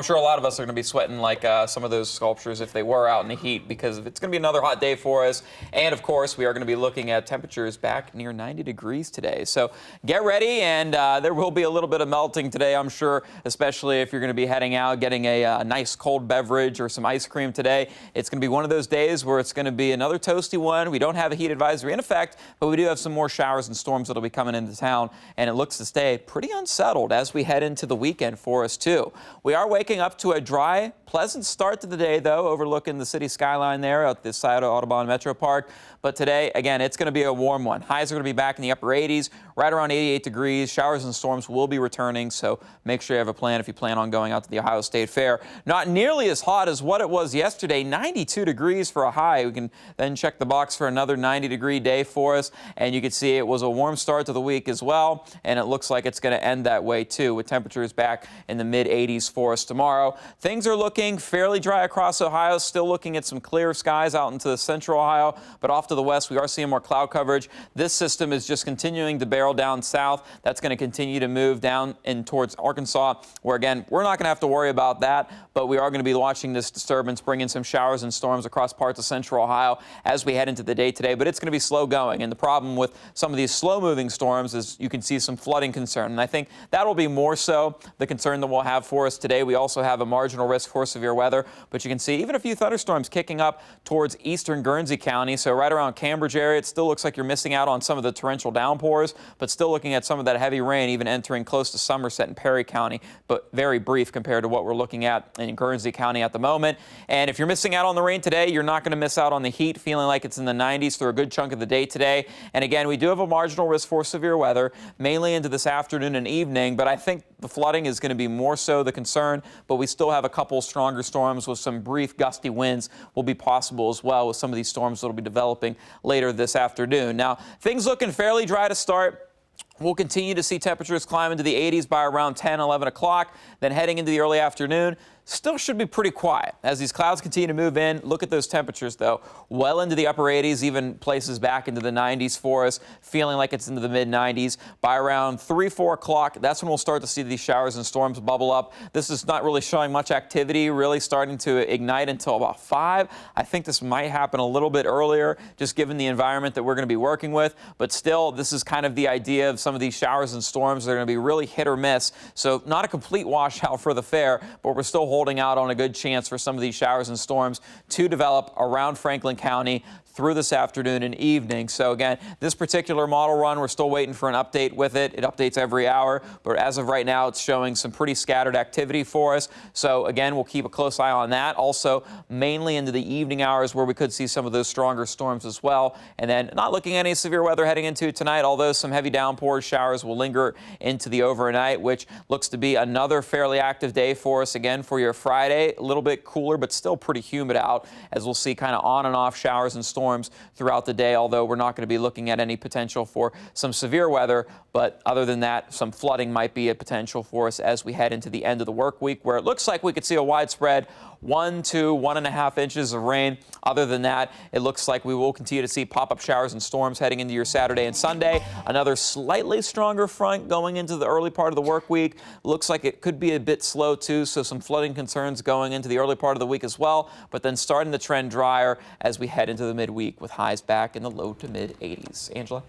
I'm sure a lot of us are going to be sweating like some of those sculptures if they were out in the heat, because it's going to be another hot day for us. And of course, we are going to be looking at temperatures back near 90 degrees today. So get ready, and there will be a little bit of melting today, I'm sure, especially if you're going to be heading out, getting a nice cold beverage or some ice cream today. It's going to be one of those days where it's going to be another toasty one. We don't have a heat advisory in effect, but we do have some more showers and storms that will be coming into town, and it looks to stay pretty unsettled as we head into the weekend for us, too. We are waking up to a dry, pleasant start to the day, though, overlooking the city skyline there at the Scioto Audubon Metro Park. But today, again, it's going to be a warm one. Highs are going to be back in the upper 80s, right around 88 degrees. Showers and storms will be returning, so make sure you have a plan if you plan on going out to the Ohio State Fair. Not nearly as hot as what it was yesterday, 92 degrees for a high. We can then check the box for another 90-degree day for us, and you can see it was a warm start to the week as well, and it looks like it's going to end that way, too, with temperatures back in the mid-80s for us tomorrow. Things are looking fairly dry across Ohio, still looking at some clear skies out into the central Ohio, but off to the west, we are seeing more cloud coverage. This system is just continuing to barrel down south. That's going to continue to move down in towards Arkansas, where, again, we're not going to have to worry about that, but we are going to be watching this disturbance bring in some showers and storms across parts of central Ohio as we head into the day today, but it's going to be slow going. And the problem with some of these slow-moving storms is you can see some flooding concern, and I think that will be more so the concern that we'll have for us today. We also have a marginal risk for severe weather, but you can see even a few thunderstorms kicking up towards eastern Guernsey County, so right around Cambridge area. It still looks like you're missing out on some of the torrential downpours, but still looking at some of that heavy rain even entering close to Somerset and Perry County, but very brief compared to what we're looking at in Guernsey County at the moment. And if you're missing out on the rain today, you're not going to miss out on the heat, feeling like it's in the 90s through a good chunk of the day today. And again, we do have a marginal risk for severe weather, mainly into this afternoon and evening, but I think the flooding is going to be more so the concern, but we still have a couple stronger storms with some brief gusty winds will be possible as well with some of these storms that will be developing later this afternoon. Now, things looking fairly dry to start. We'll continue to see temperatures climb into the 80s by around 10, 11 o'clock. Then heading into the early afternoon, still should be pretty quiet as these clouds continue to move in. Look at those temperatures, though, well into the upper 80s, even places back into the 90s for us, feeling like it's into the mid-90s. By around 3, 4 o'clock, that's when we'll start to see these showers and storms bubble up. This is not really showing much activity, really starting to ignite until about 5. I think this might happen a little bit earlier, just given the environment that we're going to be working with. But still, this is kind of the idea of some of these showers and storms. They're going to be really hit or miss. So not a complete washout for the fair, but we're still holding out on a good chance for some of these showers and storms to develop around Franklin County through this afternoon and evening. So again, this particular model run, we're still waiting for an update with it. It updates every hour, but as of right now, it's showing some pretty scattered activity for us. So again, we'll keep a close eye on that. Also, mainly into the evening hours where we could see some of those stronger storms as well. And then not looking at any severe weather heading into tonight, although some heavy downpours, showers will linger into the overnight, which looks to be another fairly active day for us again for your Friday. A little bit cooler, but still pretty humid out, as we'll see kind of on and off showers and storms throughout the day, although we're not going to be looking at any potential for some severe weather. But other than that, some flooding might be a potential for us as we head into the end of the work week, where it looks like we could see a widespread 1 to 1.5 inches of rain. Other than that, it looks like we will continue to see pop-up showers and storms heading into your Saturday and Sunday. Another slightly stronger front going into the early part of the work week. Looks like it could be a bit slow, too, so some flooding concerns going into the early part of the week as well, but then starting to trend drier as we head into the midweek with highs back in the low to mid-80s. Angela?